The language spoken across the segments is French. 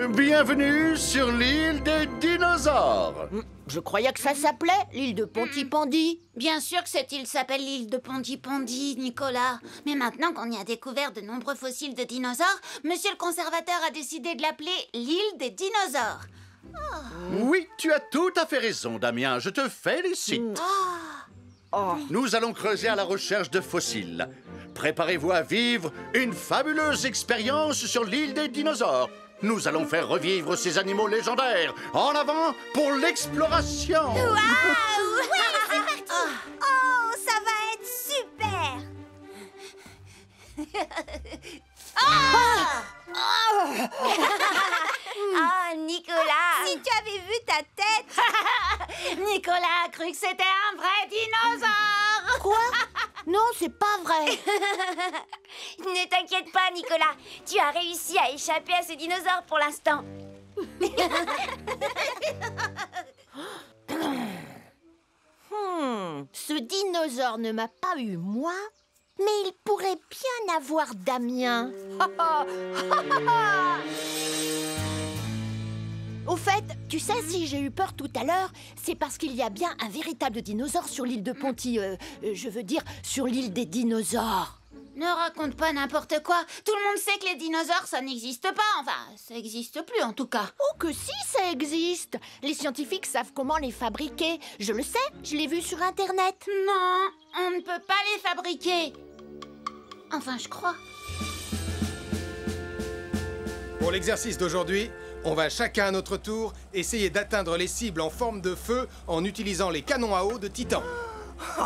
Bienvenue sur l'île des dinosaures. Je croyais que ça s'appelait l'île de Pontypandy. Bien sûr que cette île s'appelle l'île de Pontypandy, Nicolas. Mais maintenant qu'on y a découvert de nombreux fossiles de dinosaures, monsieur le conservateur a décidé de l'appeler l'île des dinosaures. Oui, tu as tout à fait raison, Damien. Je te félicite. Nous allons creuser à la recherche de fossiles. Préparez-vous à vivre une fabuleuse expérience sur l'île des dinosaures. Nous allons faire revivre ces animaux légendaires. En avant pour l'exploration. Waouh! Oui, c'est parti! Oh, ça va être super! Ah, Nicolas! Si tu avais vu ta tête! Nicolas a cru que c'était un vrai dinosaure. Quoi? Non, c'est pas vrai. Ne t'inquiète pas, Nicolas. Tu as réussi à échapper à ce dinosaure pour l'instant. Ce dinosaure ne m'a pas eu moi, mais il pourrait bien avoir Damien. Au fait, tu sais, si j'ai eu peur tout à l'heure, c'est parce qu'il y a bien un véritable dinosaure sur l'île de Ponty. Je veux dire, sur l'île des dinosaures. Ne raconte pas n'importe quoi. Tout le monde sait que les dinosaures, ça n'existe pas. Enfin, ça n'existe plus en tout cas. Oh que si, ça existe. Les scientifiques savent comment les fabriquer. Je le sais, je l'ai vu sur Internet. Non, on ne peut pas les fabriquer. Enfin, je crois. Pour l'exercice d'aujourd'hui, on va chacun à notre tour essayer d'atteindre les cibles en forme de feu en utilisant les canons à eau de Titan. Oh,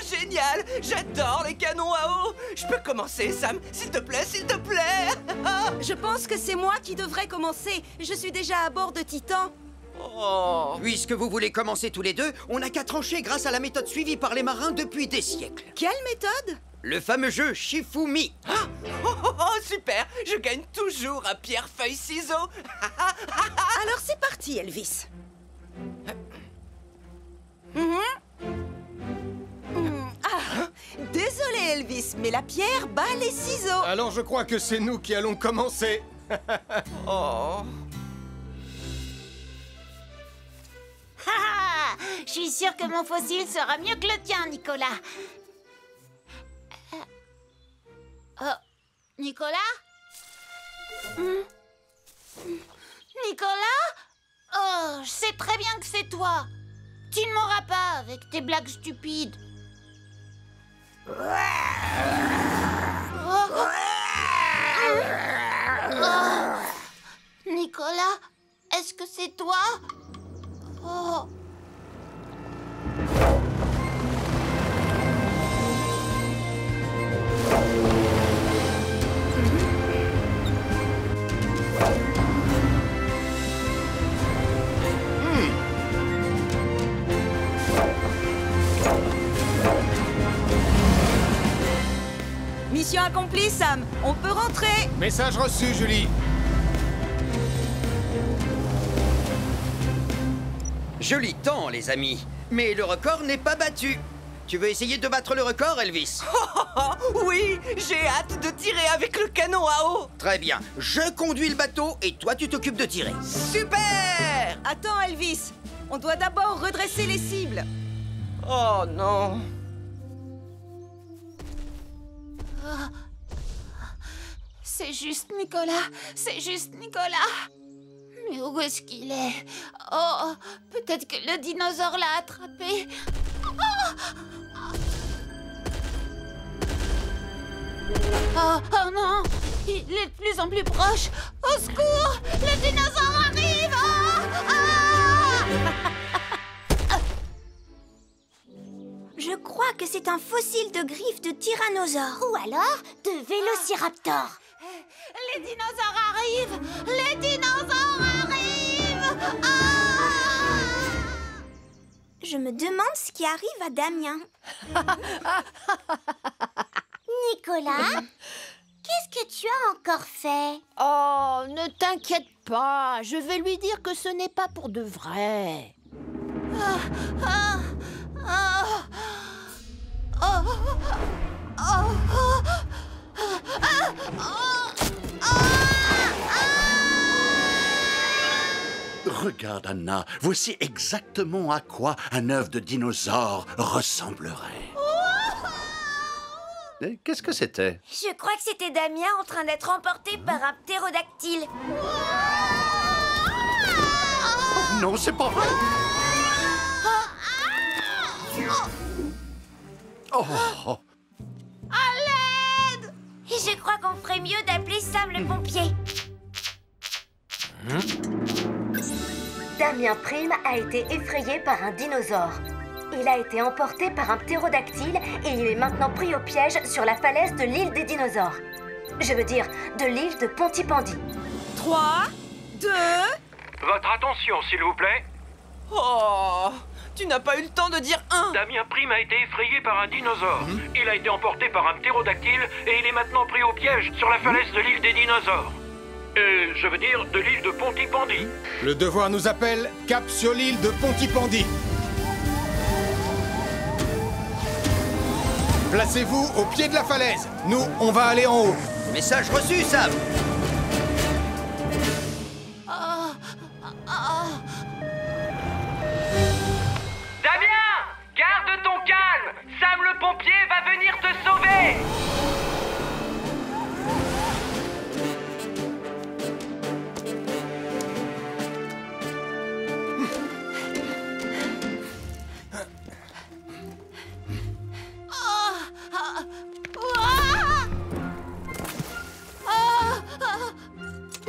génial! J'adore les canons à eau! Je peux commencer, Sam? S'il te plaît, s'il te plaît! Je pense que c'est moi qui devrais commencer. Je suis déjà à bord de Titan. Oh! Puisque vous voulez commencer tous les deux, on n'a qu'à trancher grâce à la méthode suivie par les marins depuis des siècles. Quelle méthode? Le fameux jeu Shifumi. Ah! Oh, super! Je gagne toujours à pierre, feuille, ciseaux! Alors c'est parti, Elvis. Désolé, Elvis, mais la pierre bat les ciseaux. Alors je crois que c'est nous qui allons commencer. Oh! Je suis sûre que mon fossile sera mieux que le tien, Nicolas. Oh, Nicolas? Nicolas? Oh, je sais très bien que c'est toi. Tu ne m'auras pas avec tes blagues stupides. Nicolas, est-ce que c'est toi? Oh. Mission accomplie, Sam. On peut rentrer. Message reçu, Julie. Joli temps, les amis. Mais le record n'est pas battu. Tu veux essayer de battre le record, Elvis? Oui, j'ai hâte de tirer avec le canon à eau! Très bien. Je conduis le bateau et toi, tu t'occupes de tirer. Super! Attends, Elvis. On doit d'abord redresser les cibles. Oh non! C'est juste Nicolas, c'est juste Nicolas. Mais où est-ce qu'il est? Oh, peut-être que le dinosaure l'a attrapé. Oh non, il est de plus en plus proche. Au secours, le dinosaure arrive. Je crois que c'est un fossile de griffes de tyrannosaure. Ou alors de vélociraptor. Les dinosaures arrivent. Les dinosaures arrivent. Je me demande ce qui arrive à Damien. Nicolas, qu'est-ce que tu as encore fait? Oh, ne t'inquiète pas, je vais lui dire que ce n'est pas pour de vrai. Regarde, Anna, voici exactement à quoi un œuf de dinosaure ressemblerait. Qu'est-ce que c'était? Je crois que c'était Damien en train d'être emporté par un ptérodactyle. Oh, non, c'est pas vrai. Oh. Et je crois qu'on ferait mieux d'appeler Sam le pompier. Damien Prime a été effrayé par un dinosaure. Il a été emporté par un ptérodactyle et il est maintenant pris au piège sur la falaise de l'île des dinosaures. Je veux dire, de l'île de Pontypandy. 3, 2... Votre attention, s'il vous plaît. Oh, tu n'as pas eu le temps de dire un. Damien Prime a été effrayé par un dinosaure. Il a été emporté par un ptérodactyle et il est maintenant pris au piège sur la falaise de l'île des dinosaures. Je veux dire, de l'île de Pontypandy. Le devoir nous appelle, cap sur l'île de Pontypandy. Placez-vous au pied de la falaise. Nous, on va aller en haut. Message reçu, Sam. Damien, garde ton calme. Sam le pompier va venir te sauver.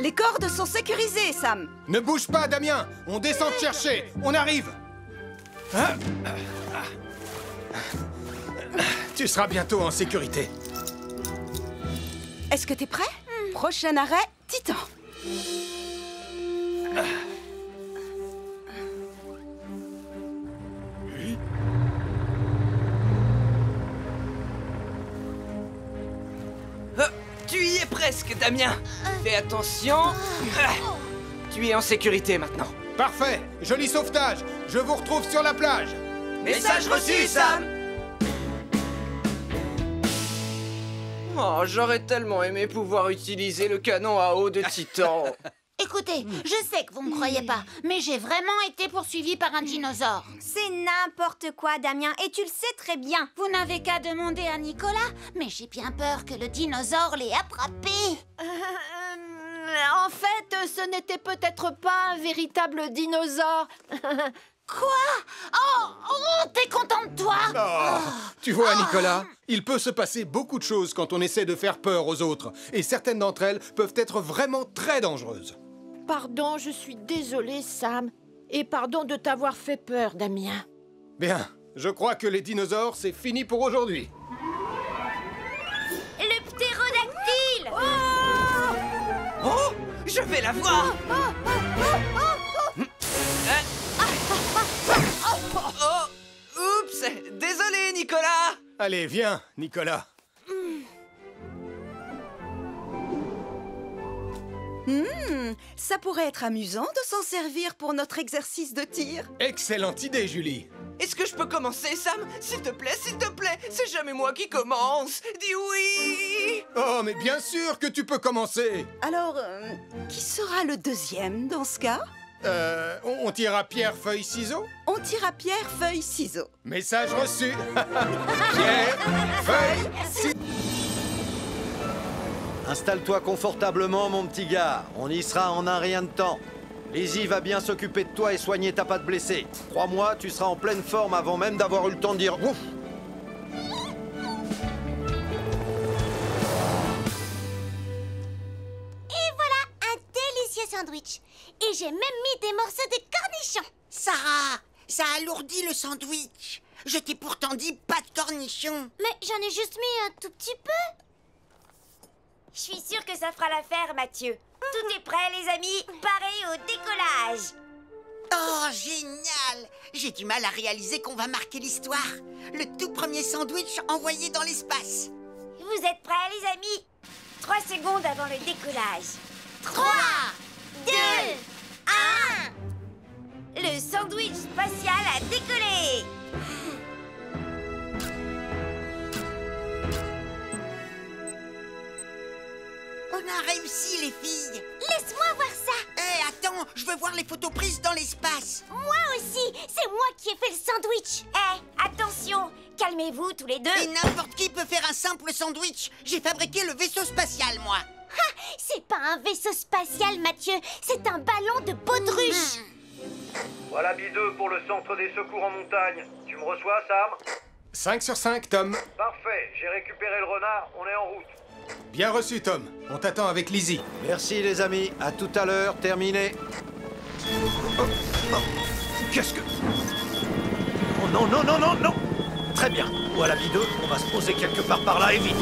Les cordes sont sécurisées, Sam. Ne bouge pas, Damien. On descend te chercher. On arrive. Tu seras bientôt en sécurité. Est-ce que t'es prêt? Prochain arrêt, Titan. Tu y es presque, Damien. Fais attention. Tu es en sécurité maintenant. Parfait. Joli sauvetage. Je vous retrouve sur la plage. Message reçu, Sam. Oh, j'aurais tellement aimé pouvoir utiliser le canon à eau de Titan. Écoutez, je sais que vous me croyez pas, mais j'ai vraiment été poursuivie par un dinosaure. C'est n'importe quoi, Damien, et tu le sais très bien. Vous n'avez qu'à demander à Nicolas, mais j'ai bien peur que le dinosaure l'ait attrapé. En fait, ce n'était peut-être pas un véritable dinosaure. Quoi? Oh, t'es content de toi? Tu vois, Nicolas, il peut se passer beaucoup de choses quand on essaie de faire peur aux autres. Et certaines d'entre elles peuvent être vraiment très dangereuses. Pardon, je suis désolée, Sam. Et pardon de t'avoir fait peur, Damien. Bien, je crois que les dinosaures, c'est fini pour aujourd'hui. Le ptérodactyle! Oh, je vais la voir. Oh, oups, désolé, Nicolas. Allez, viens, Nicolas. Ça pourrait être amusant de s'en servir pour notre exercice de tir. Excellente idée, Julie. Est-ce que je peux commencer, Sam? S'il te plaît, c'est jamais moi qui commence. Dis oui. Oh, mais bien sûr que tu peux commencer. Alors, qui sera le deuxième dans ce cas? On tire à pierre, feuille, ciseaux? On tire à pierre, feuille, ciseaux. Message reçu. Pierre, feuille, ciseaux. Installe-toi confortablement, mon petit gars. On y sera en un rien de temps. Lizzie va bien s'occuper de toi et soigner ta patte blessée. Crois-moi, tu seras en pleine forme avant même d'avoir eu le temps de dire ouf. Et voilà un délicieux sandwich. Et j'ai même mis des morceaux de cornichons. Sarah, ça alourdit le sandwich. Je t'ai pourtant dit pas de cornichons. Mais j'en ai juste mis un tout petit peu. Je suis sûre que ça fera l'affaire, Mathieu. Tout est prêt, les amis. Pareil au décollage. Oh, génial! J'ai du mal à réaliser qu'on va marquer l'histoire. Le tout premier sandwich envoyé dans l'espace. Vous êtes prêts, les amis? 3 secondes avant le décollage. 3, 2, 1. Le sandwich spatial a décollé. On a réussi, les filles. Laisse-moi voir ça. attends, je veux voir les photos prises dans l'espace. Moi aussi, c'est moi qui ai fait le sandwich. Attention, calmez-vous tous les deux. Et n'importe qui peut faire un simple sandwich. J'ai fabriqué le vaisseau spatial, moi. C'est pas un vaisseau spatial, Mathieu, c'est un ballon de baudruche. Voilà B2 pour le centre des secours en montagne. Tu me reçois, Sam? 5 sur 5, Tom. Parfait, j'ai récupéré le renard, on est en route. Bien reçu, Tom. On t'attend avec Lizzie. Merci les amis, à tout à l'heure, terminé. Qu'est-ce que... Oh non, non, non, non, non. Très bien, voilà B2, on va se poser quelque part par là et vite.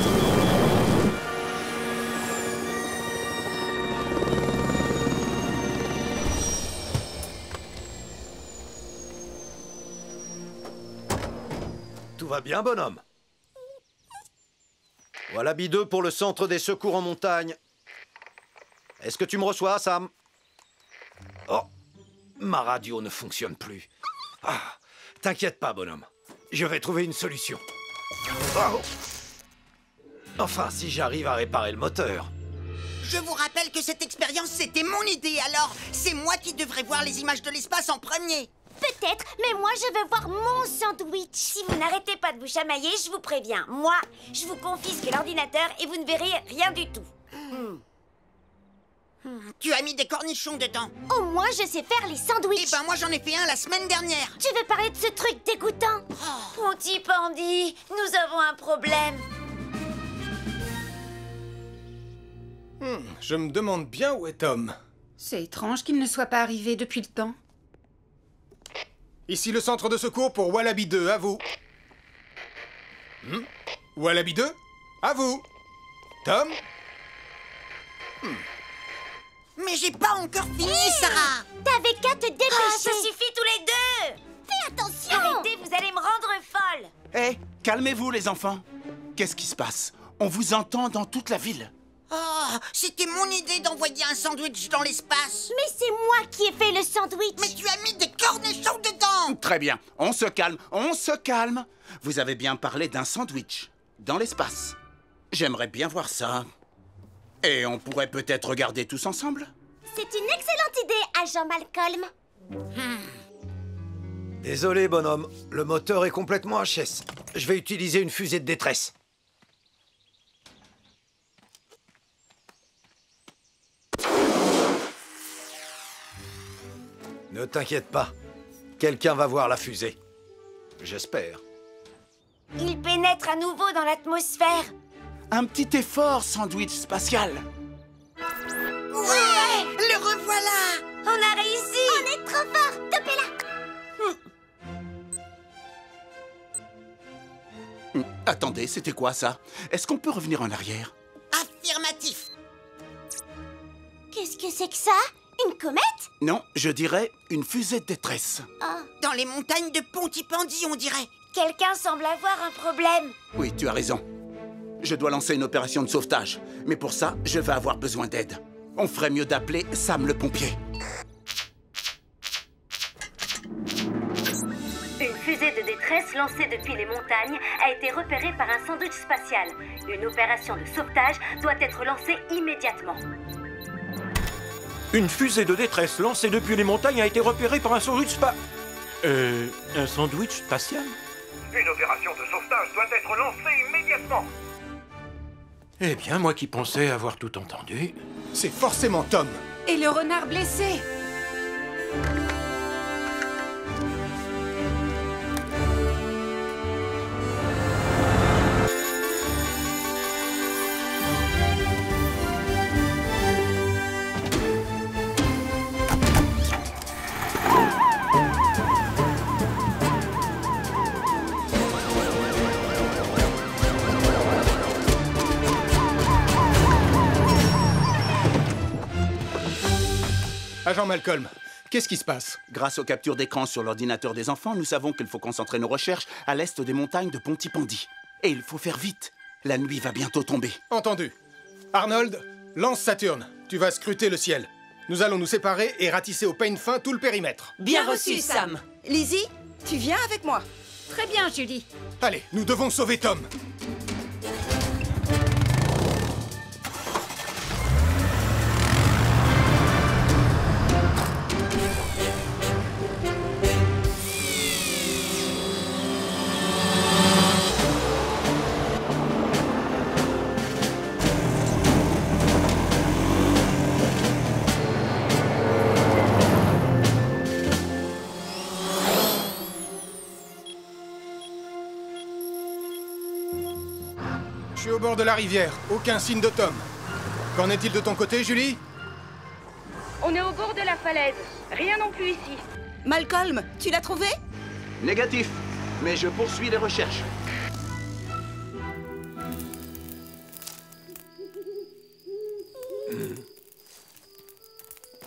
Tout va bien, bonhomme? Voilà B2 pour le centre des secours en montagne. Est-ce que tu me reçois, Sam? Oh, ma radio ne fonctionne plus. Ah, t'inquiète pas, bonhomme. Je vais trouver une solution. Oh. Enfin, si j'arrive à réparer le moteur. Je vous rappelle que cette expérience, c'était mon idée, alors c'est moi qui devrais voir les images de l'espace en premier. Peut-être, mais moi je veux voir mon sandwich. Si vous n'arrêtez pas de vous chamailler, je vous préviens. Moi, je vous confisque l'ordinateur et vous ne verrez rien du tout. Tu as mis des cornichons dedans. Au moins, je sais faire les sandwichs. Eh ben, moi j'en ai fait un la semaine dernière. Tu veux parler de ce truc dégoûtant? Ponty Pandy, nous avons un problème. Je me demande bien où est Tom. C'est étrange qu'il ne soit pas arrivé depuis le temps. Ici le centre de secours pour Wallaby 2, à vous. Wallaby 2, à vous. Tom? Mais j'ai pas encore fini, Sarah. T'avais qu'à te dépêcher. Ça suffit tous les deux. Fais attention. Arrêtez, vous allez me rendre folle. Hé, calmez-vous les enfants. Qu'est-ce qui se passe? On vous entend dans toute la ville. Oh, c'était mon idée d'envoyer un sandwich dans l'espace. Mais c'est moi qui ai fait le sandwich. Mais tu as mis des cornichons dedans. Très bien, on se calme, on se calme. Vous avez bien parlé d'un sandwich dans l'espace. J'aimerais bien voir ça. Et on pourrait peut-être regarder tous ensemble? C'est une excellente idée, agent Malcolm. Désolé, bonhomme. Le moteur est complètement HS. Je vais utiliser une fusée de détresse. Ne t'inquiète pas. Quelqu'un va voir la fusée. J'espère. Il pénètre à nouveau dans l'atmosphère. Un petit effort, sandwich spatial. Ouais, le revoilà. On a réussi. On est trop fort. Topez-la. Attendez, c'était quoi ça? Est-ce qu'on peut revenir en arrière? Affirmatif. Qu'est-ce que c'est que ça? Une comète? Non, je dirais une fusée de détresse. Dans les montagnes de Ponty Pandy, on dirait. Quelqu'un semble avoir un problème. Oui, tu as raison. Je dois lancer une opération de sauvetage. Mais pour ça, je vais avoir besoin d'aide. On ferait mieux d'appeler Sam le pompier. Une fusée de détresse lancée depuis les montagnes a été repérée par un sandwich spatial. Une opération de sauvetage doit être lancée immédiatement. Une fusée de détresse lancée depuis les montagnes a été repérée par un sandwich un sandwich spatial? Une opération de sauvetage doit être lancée immédiatement. Eh bien, moi qui pensais avoir tout entendu... C'est forcément Tom. Et le renard blessé? Agent Malcolm, qu'est-ce qui se passe? Grâce aux captures d'écran sur l'ordinateur des enfants, nous savons qu'il faut concentrer nos recherches à l'est des montagnes de Ponty Pandy. Et il faut faire vite. La nuit va bientôt tomber. Entendu. Arnold, lance Saturne. Tu vas scruter le ciel. Nous allons nous séparer et ratisser au peigne fin tout le périmètre. Bien reçu, Sam. Lizzie, tu viens avec moi? Très bien, Julie. Allez, nous devons sauver Tom. Je suis au bord de la rivière. Aucun signe de Tom. Qu'en est-il de ton côté, Julie? On est au bord de la falaise. Rien non plus ici. Malcolm, tu l'as trouvé? Négatif, mais je poursuis les recherches.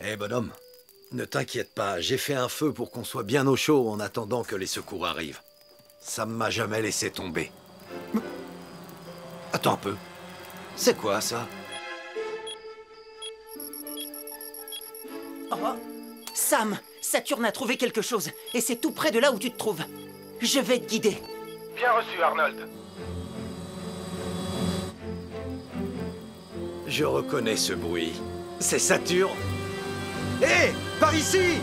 Eh bonhomme, ne t'inquiète pas, j'ai fait un feu pour qu'on soit bien au chaud en attendant que les secours arrivent. Ça ne m'a jamais laissé tomber. Attends un peu. C'est quoi ça? Oh. Sam, Saturne a trouvé quelque chose, et c'est tout près de là où tu te trouves. Je vais te guider. Bien reçu, Arnold. Je reconnais ce bruit. C'est Saturne. Hé, par ici!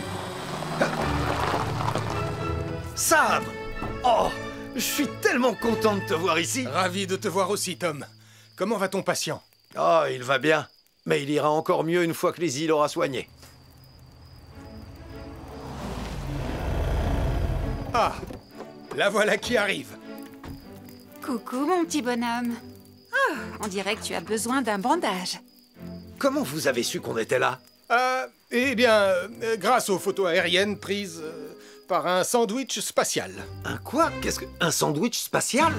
Sam! Oh, je suis tellement content de te voir ici. Ravi de te voir aussi, Tom. Comment va ton patient? Oh, il va bien. Mais il ira encore mieux une fois que Lizzie l'aura soigné. Ah, la voilà qui arrive. Coucou, mon petit bonhomme. Ah, on dirait que tu as besoin d'un bandage. Comment vous avez su qu'on était là? Eh bien, grâce aux photos aériennes prises par un sandwich spatial. Un quoi? Qu'est-ce que... Un sandwich spatial?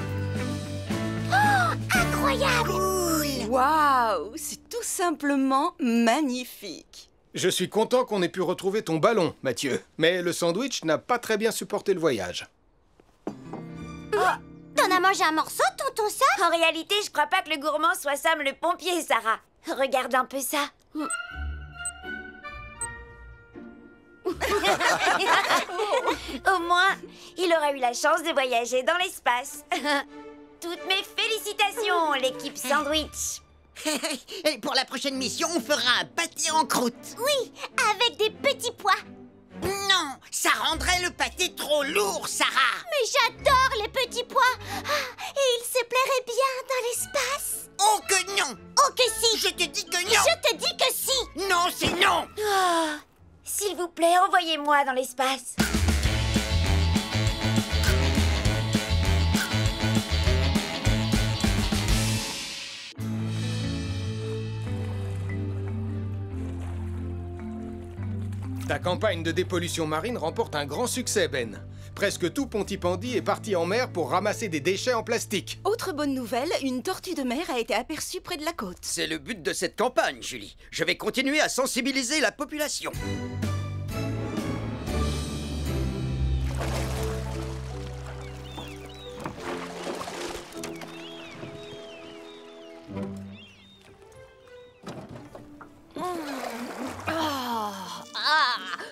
Oh, incroyable! Waouh, c'est tout simplement magnifique. Je suis content qu'on ait pu retrouver ton ballon, Mathieu. Mais le sandwich n'a pas très bien supporté le voyage. T'en as mangé un morceau, tonton Sam? En réalité, je crois pas que le gourmand soit Sam le pompier, Sarah. Regarde un peu ça. Au moins, il aura eu la chance de voyager dans l'espace. Toutes mes félicitations, l'équipe Sandwich. Et pour la prochaine mission, on fera un pâté en croûte. Oui, avec des petits pois. Non, ça rendrait le pâté trop lourd, Sarah. Mais j'adore les petits pois. Et ils se plairaient bien dans l'espace. Oh que non. Oh que si. Je te dis que non. Je te dis que si. Non, c'est non. Oh, s'il vous plaît, envoyez-moi dans l'espace. Ta campagne de dépollution marine remporte un grand succès, Ben. Presque tout Pontypandy est parti en mer pour ramasser des déchets en plastique. Autre bonne nouvelle, une tortue de mer a été aperçue près de la côte. C'est le but de cette campagne, Julie. Je vais continuer à sensibiliser la population.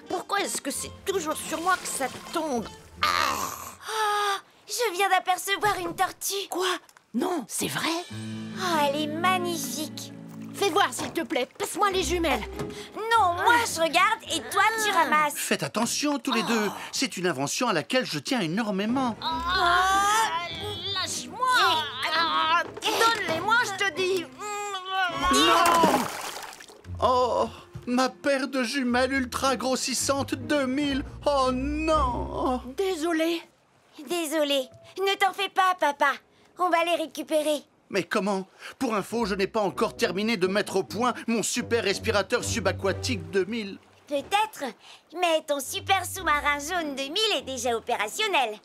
Pourquoi est-ce que c'est toujours sur moi que ça tombe? Je viens d'apercevoir une tortue. Quoi? Non, c'est vrai? Oh, elle est magnifique. Fais voir, s'il te plaît. Passe-moi les jumelles. Non, moi je regarde et toi tu ramasses. Faites attention tous les deux. C'est une invention à laquelle je tiens énormément. Lâche-moi. Donne-les-moi, je te dis. Non! Oh, ma paire de jumelles ultra grossissantes 2000. Oh non! Désolée. Désolée. Ne t'en fais pas, papa. On va les récupérer. Mais comment? Pour info, je n'ai pas encore terminé de mettre au point mon super respirateur subaquatique 2000. Peut-être, mais ton super sous-marin jaune 2000 est déjà opérationnel.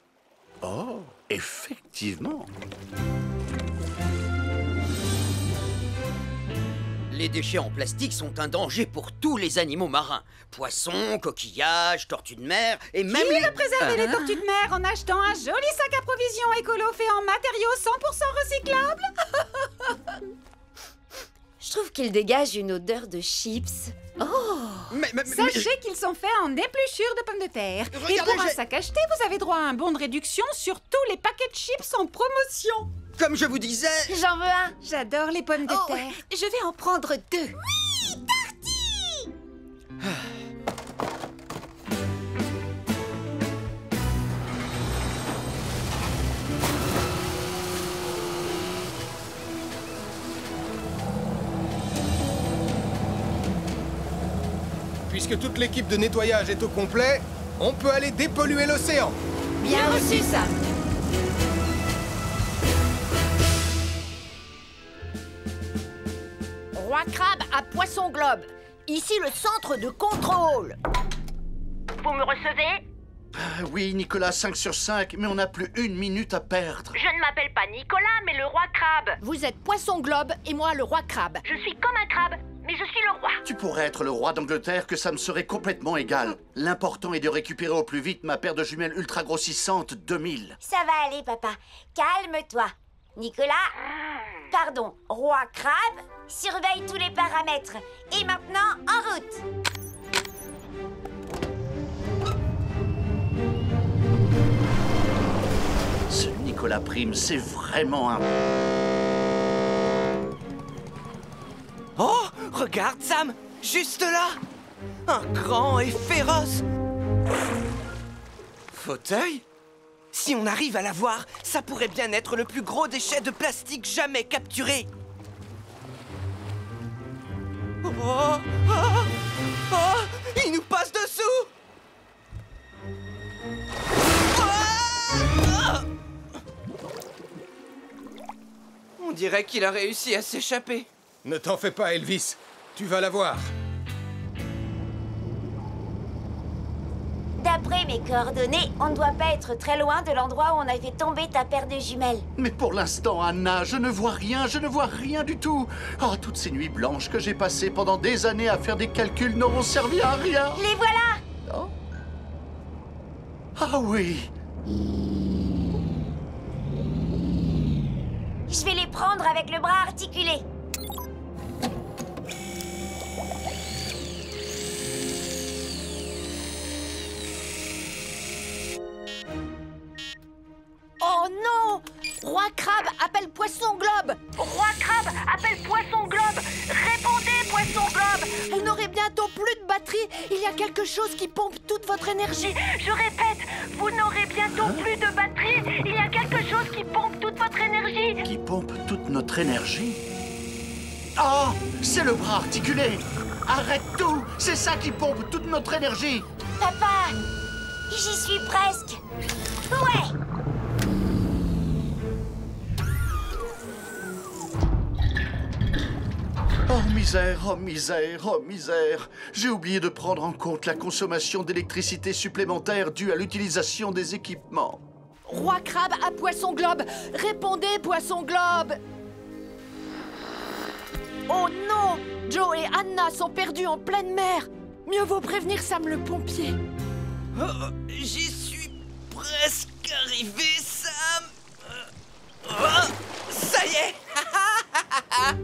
Oh, effectivement. Les déchets en plastique sont un danger pour tous les animaux marins. Poissons, coquillages, tortues de mer et même Qui les... veut préserver les tortues de mer en achetant un joli sac à provisions écolo fait en matériaux 100% recyclables? Je trouve qu'il dégage une odeur de chips. Sachez qu'ils sont faits en épluchures de pommes de terre. Regardez, et pour un sac acheté, vous avez droit à un bon de réduction sur tous les paquets de chips en promotion. Comme je vous disais... J'en veux un. J'adore les pommes de terre. Je vais en prendre 2. Oui, Tortue. Puisque toute l'équipe de nettoyage est au complet, on peut aller dépolluer l'océan. Bien reçu, Sam. Roi Crabe à Poisson Globe. Ici le centre de contrôle. Vous me recevez? Oui, Nicolas, 5 sur 5, mais on n'a plus 1 minute à perdre. Je ne m'appelle pas Nicolas, mais le Roi Crabe. Vous êtes Poisson Globe et moi le Roi Crabe. Je suis comme un crabe, mais je suis le roi. Tu pourrais être le roi d'Angleterre, que ça me serait complètement égal. L'important est de récupérer au plus vite ma paire de jumelles ultra grossissantes 2000. Ça va aller, papa. Calme-toi. Nicolas, pardon, Roi Crabe, surveille tous les paramètres. Et maintenant, en route. Ce Nicolas Prime, c'est vraiment un... Oh, regarde, Sam, juste là. Un grand et féroce fauteuil. Si on arrive à l'avoir, ça pourrait bien être le plus gros déchet de plastique jamais capturé. Oh, oh, oh, il nous passe dessous. On dirait qu'il a réussi à s'échapper. Ne t'en fais pas, Elvis. Tu vas l'avoir. D'après mes coordonnées, on ne doit pas être très loin de l'endroit où on a fait tomber ta paire de jumelles. Mais pour l'instant, Anna, je ne vois rien du tout. Oh, toutes ces nuits blanches que j'ai passées pendant des années à faire des calculs n'auront servi à rien. Les voilà! Oh. Ah oui. Je vais les prendre avec le bras articulé. Oh non! Roi Crabe appelle Poisson Globe. Roi Crabe appelle Poisson Globe. Répondez, Poisson Globe. Vous n'aurez bientôt plus de batterie. Il y a quelque chose qui pompe toute votre énergie. Je répète, vous n'aurez bientôt plus de batterie. Il y a quelque chose qui pompe toute votre énergie. Qui pompe toute notre énergie? Oh, c'est le bras articulé. Arrête tout. C'est ça qui pompe toute notre énergie. Papa, j'y suis presque. Ouais. Oh misère, oh misère, oh misère. J'ai oublié de prendre en compte la consommation d'électricité supplémentaire due à l'utilisation des équipements. Roi Crabe à Poisson Globe. Répondez, Poisson Globe. Oh non! Joe et Anna sont perdus en pleine mer. Mieux vaut prévenir Sam le pompier. Oh, j'y suis presque arrivé, Sam. Oh, ça y est.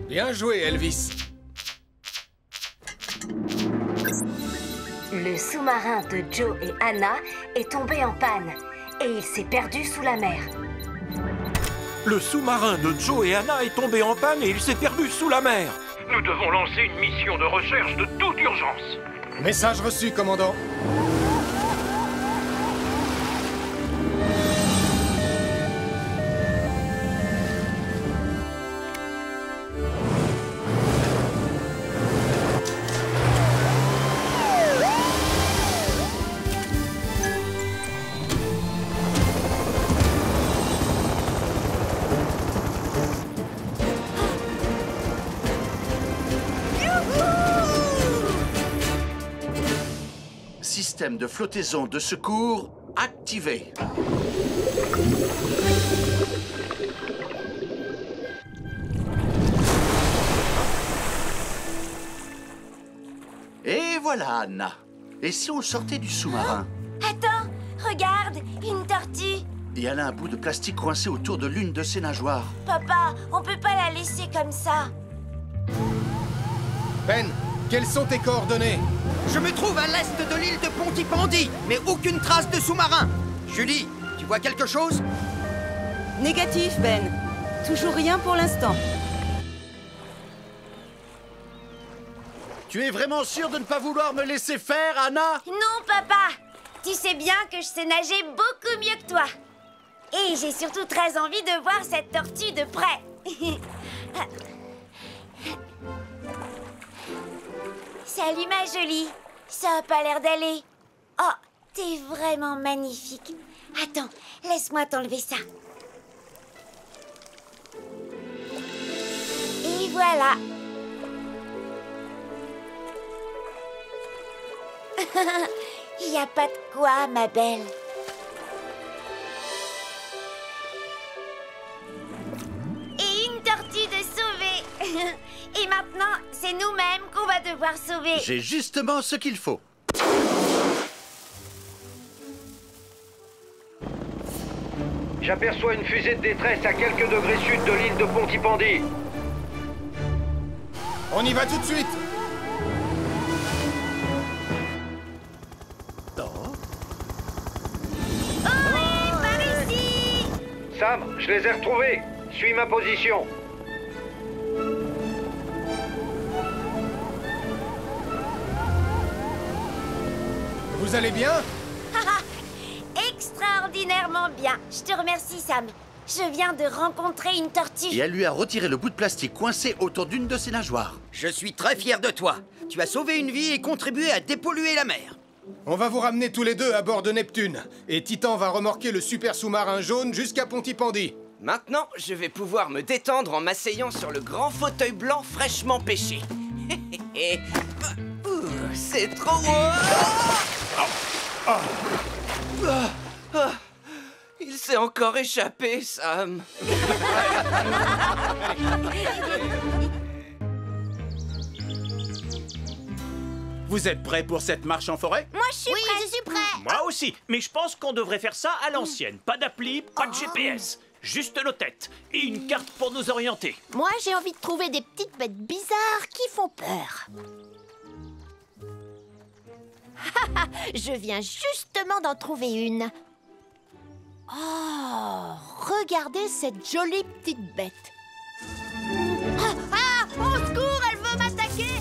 Bien joué, Elvis. Le sous-marin de Joe et Anna est tombé en panne et il s'est perdu sous la mer. Le sous-marin de Joe et Anna est tombé en panne et il s'est perdu sous la mer. Nous devons lancer une mission de recherche de toute urgence. Message reçu, commandant. Système de flottaison de secours activé. Et voilà, Anna. Et si on sortait du sous-marin? Attends, regarde, une tortue. Et elle a un bout de plastique coincé autour de l'une de ses nageoires. Papa, on peut pas la laisser comme ça. Ben, quelles sont tes coordonnées? Je me trouve à l'est de l'île de Pontypandy, mais aucune trace de sous-marin. Julie, tu vois quelque chose? Négatif, Ben. Toujours rien pour l'instant. Tu es vraiment sûre de ne pas vouloir me laisser faire, Anna? Non, papa. Tu sais bien que je sais nager beaucoup mieux que toi. Et j'ai surtout très envie de voir cette tortue de près. Salut, ma jolie. Ça a pas l'air d'aller. Oh, t'es vraiment magnifique. Attends, laisse-moi t'enlever ça. Et voilà. Il n'y a pas de quoi, ma belle. Et une tortue de sauver. Et maintenant, c'est nous-mêmes qu'on va devoir sauver. J'ai justement ce qu'il faut. J'aperçois une fusée de détresse à quelques degrés sud de l'île de Pontypandy. On y va tout de suite. Sam, je les ai retrouvés. Suis ma position. Vous allez bien? Extraordinairement bien. Je te remercie, Sam. Je viens de rencontrer une tortue. Et elle lui a retiré le bout de plastique coincé autour d'une de ses nageoires. Je suis très fier de toi. Tu as sauvé une vie et contribué à dépolluer la mer. On va vous ramener tous les deux à bord de Neptune. Et Titan va remorquer le super sous-marin jaune jusqu'à Pontypandy. Maintenant, je vais pouvoir me détendre en m'asseyant sur le grand fauteuil blanc fraîchement pêché. C'est trop... Il s'est encore échappé, Sam. Vous êtes prêts pour cette marche en forêt? Moi, je suis prête. Oui, je suis prête. Moi aussi, mais je pense qu'on devrait faire ça à l'ancienne. Pas d'appli, pas de GPS. Juste nos têtes et une carte pour nous orienter. Moi, j'ai envie de trouver des petites bêtes bizarres qui font peur. Je viens justement d'en trouver une. Oh, regardez cette jolie petite bête. Au secours, elle veut m'attaquer.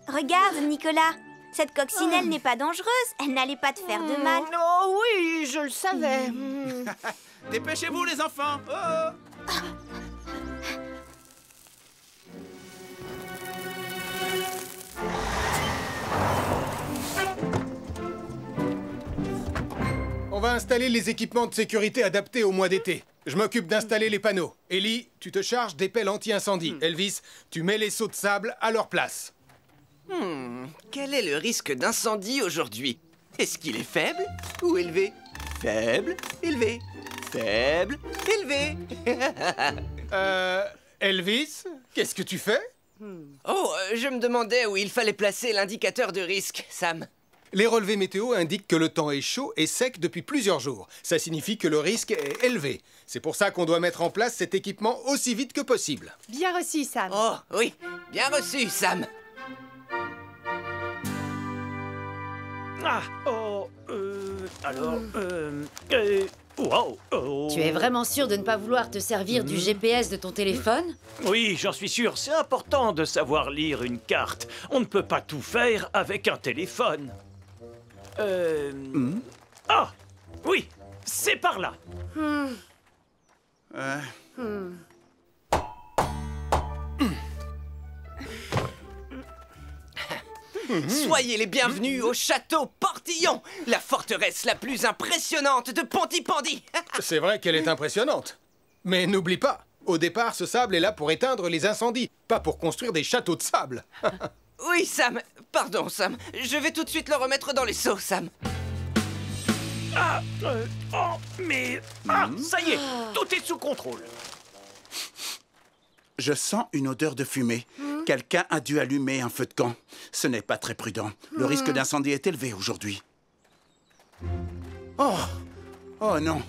Regarde, Nicolas. Cette coccinelle n'est pas dangereuse. Elle n'allait pas te faire de mal. Oh oui, je le savais. Dépêchez-vous, les enfants. On va installer les équipements de sécurité adaptés au mois d'été. Je m'occupe d'installer les panneaux. Ellie, tu te charges des pelles anti-incendie. Elvis, tu mets les seaux de sable à leur place. Quel est le risque d'incendie aujourd'hui? Est-ce qu'il est faible ou élevé? Faible, élevé, faible, élevé. Elvis, qu'est-ce que tu fais? Je me demandais où il fallait placer l'indicateur de risque, Sam. Les relevés météo indiquent que le temps est chaud et sec depuis plusieurs jours. Ça signifie que le risque est élevé. C'est pour ça qu'on doit mettre en place cet équipement aussi vite que possible. Bien reçu, Sam. Oh, oui, bien reçu, Sam. Tu es vraiment sûr de ne pas vouloir te servir du GPS de ton téléphone? Oui, j'en suis sûr. C'est important de savoir lire une carte. On ne peut pas tout faire avec un téléphone. Ah, oui, c'est par là. Soyez les bienvenus au château Portillon, la forteresse la plus impressionnante de Pontypandy. C'est vrai qu'elle est impressionnante. Mais n'oublie pas, au départ, ce sable est là pour éteindre les incendies, pas pour construire des châteaux de sable. Oui, Sam. Pardon, Sam. Je vais tout de suite le remettre dans les seaux, Sam. Ça y est, tout est sous contrôle. Je sens une odeur de fumée. Quelqu'un a dû allumer un feu de camp. Ce n'est pas très prudent. Le risque d'incendie est élevé aujourd'hui. Oh non.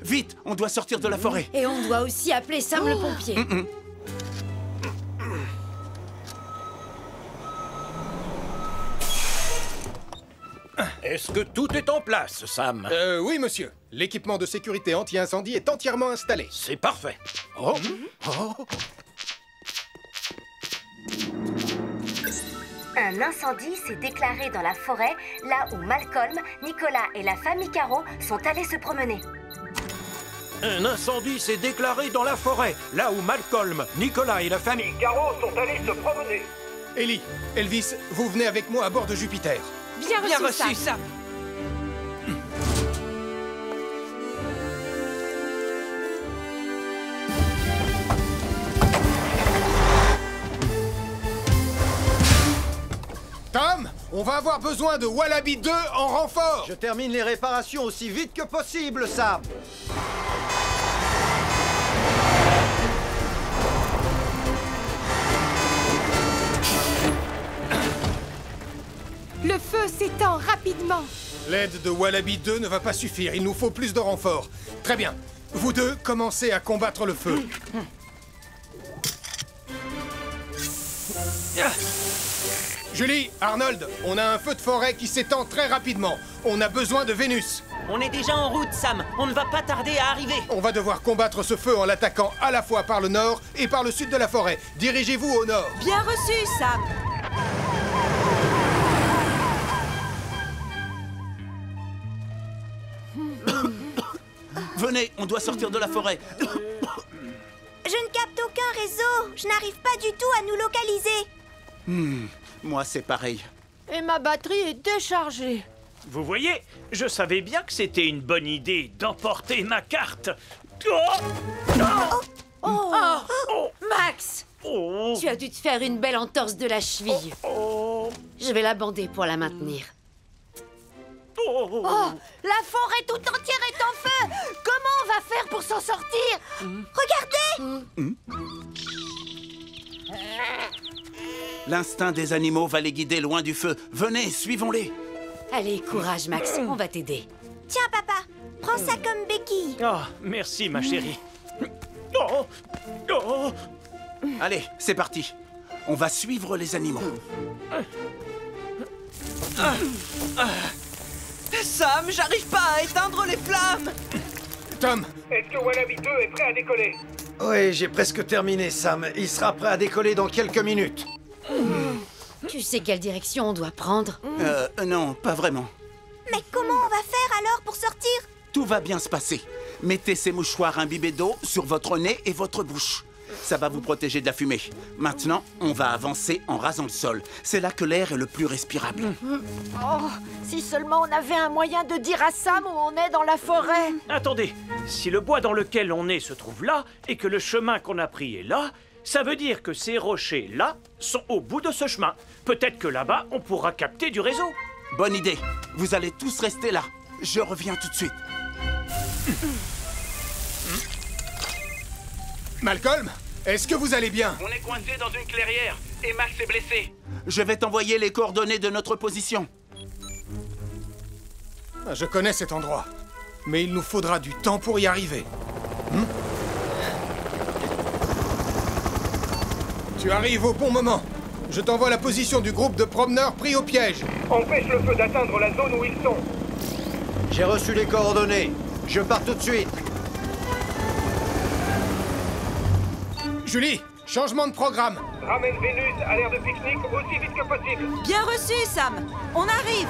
Vite, on doit sortir de la forêt. Et on doit aussi appeler Sam le pompier. Est-ce que tout est en place, Sam? Oui, monsieur. L'équipement de sécurité anti-incendie est entièrement installé. C'est parfait. Un incendie s'est déclaré dans la forêt, là où Malcolm, Nicolas et la famille Caro sont allés se promener. Un incendie s'est déclaré dans la forêt, là où Malcolm, Nicolas et la famille Caro sont allés se promener. Ellie, Elvis, vous venez avec moi à bord de Jupiter. Bien reçu, Sam. On va avoir besoin de Wallaby 2 en renfort. Je termine les réparations aussi vite que possible, Sam. Le feu s'étend rapidement. L'aide de Wallaby 2 ne va pas suffire, il nous faut plus de renforts. Très bien, vous deux, commencez à combattre le feu. Julie, Arnold, on a un feu de forêt qui s'étend très rapidement. On a besoin de Vénus. On est déjà en route, Sam. On ne va pas tarder à arriver. On va devoir combattre ce feu en l'attaquant à la fois par le nord et par le sud de la forêt. Dirigez-vous au nord. Bien reçu, Sam. Venez, on doit sortir de la forêt. Je ne capte aucun réseau. Je n'arrive pas du tout à nous localiser. Moi, c'est pareil. Et ma batterie est déchargée. Vous voyez, je savais bien que c'était une bonne idée d'emporter ma carte. Oh Oh, Max, tu as dû te faire une belle entorse de la cheville. Je vais la bander pour la maintenir. Oh, la forêt tout entière est en feu. Comment on va faire pour s'en sortir? Regardez. L'instinct des animaux va les guider loin du feu. Venez, suivons-les. Allez, courage, Max, on va t'aider. Tiens, papa, prends ça comme béquille. Oh, merci, ma chérie. Oh, oh. Allez, c'est parti. On va suivre les animaux. Sam, j'arrive pas à éteindre les flammes. Tom. Est-ce que Wallaby 2 est prêt à décoller? Oui, j'ai presque terminé, Sam. Il sera prêt à décoller dans quelques minutes. Tu sais quelle direction on doit prendre? Non, pas vraiment. Mais comment on va faire alors pour sortir? Tout va bien se passer. Mettez ces mouchoirs imbibés d'eau sur votre nez et votre bouche. Ça va vous protéger de la fumée. Maintenant, on va avancer en rasant le sol. C'est là que l'air est le plus respirable. Oh, si seulement on avait un moyen de dire à Sam où on est dans la forêt. Attendez, si le bois dans lequel on est se trouve là, et que le chemin qu'on a pris est là, ça veut dire que ces rochers-là sont au bout de ce chemin. Peut-être que là-bas, on pourra capter du réseau. Bonne idée. Vous allez tous rester là. Je reviens tout de suite. Malcolm, est-ce que vous allez bien? On est coincé dans une clairière et Max est blessé. Je vais t'envoyer les coordonnées de notre position. Je connais cet endroit, mais il nous faudra du temps pour y arriver. Tu arrives au bon moment. Je t'envoie la position du groupe de promeneurs pris au piège. Empêche le feu d'atteindre la zone où ils sont. J'ai reçu les coordonnées. Je pars tout de suite. Julie, changement de programme. Ramène Vénus à l'aire de pique-nique aussi vite que possible. Bien reçu, Sam. On arrive.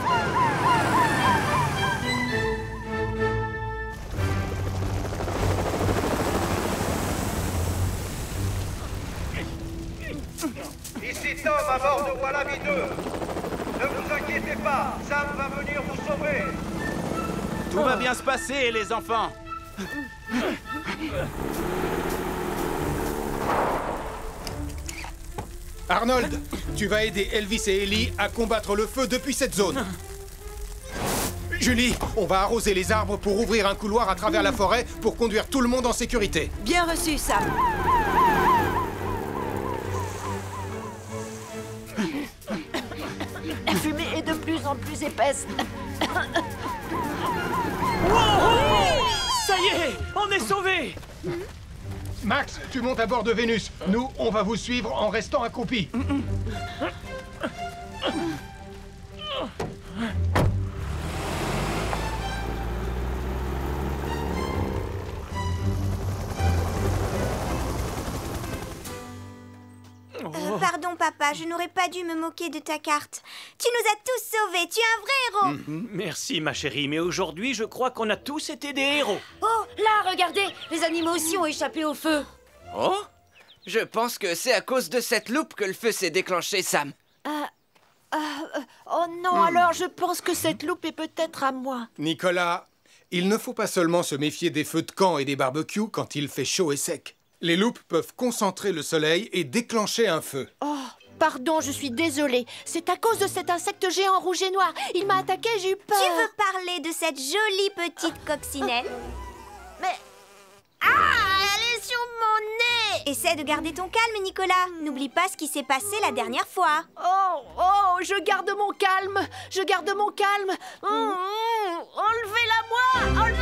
Ici Tom à bord de Wallaby 2. Ne vous inquiétez pas, Sam va venir vous sauver. Tout va bien se passer, les enfants. Arnold, tu vas aider Elvis et Ellie à combattre le feu depuis cette zone. Julie, on va arroser les arbres pour ouvrir un couloir à travers la forêt pour conduire tout le monde en sécurité. Bien reçu, Sam. La fumée est de plus en plus épaisse. Ça y est, on est sauvés. Max, tu montes à bord de Vénus. Nous, on va vous suivre en restant accroupis. Pardon, papa, je n'aurais pas dû me moquer de ta carte. Tu nous as tous sauvés, tu es un vrai héros. Merci, ma chérie, mais aujourd'hui, je crois qu'on a tous été des héros. Oh, là, regardez, les animaux aussi ont échappé au feu. Oh, je pense que c'est à cause de cette loupe que le feu s'est déclenché, Sam. Oh non, alors je pense que cette loupe est peut-être à moi. Nicolas, il ne faut pas seulement se méfier des feux de camp et des barbecues quand il fait chaud et sec. Les loupes peuvent concentrer le soleil et déclencher un feu. Oh, pardon, je suis désolée. C'est à cause de cet insecte géant rouge et noir. Il m'a attaqué, j'ai eu peur. Tu veux parler de cette jolie petite coccinelle? Mais... Ah, elle est sur mon nez! Essaie de garder ton calme, Nicolas. N'oublie pas ce qui s'est passé la dernière fois. Oh, je garde mon calme. Je garde mon calme. Enlevez-la moi!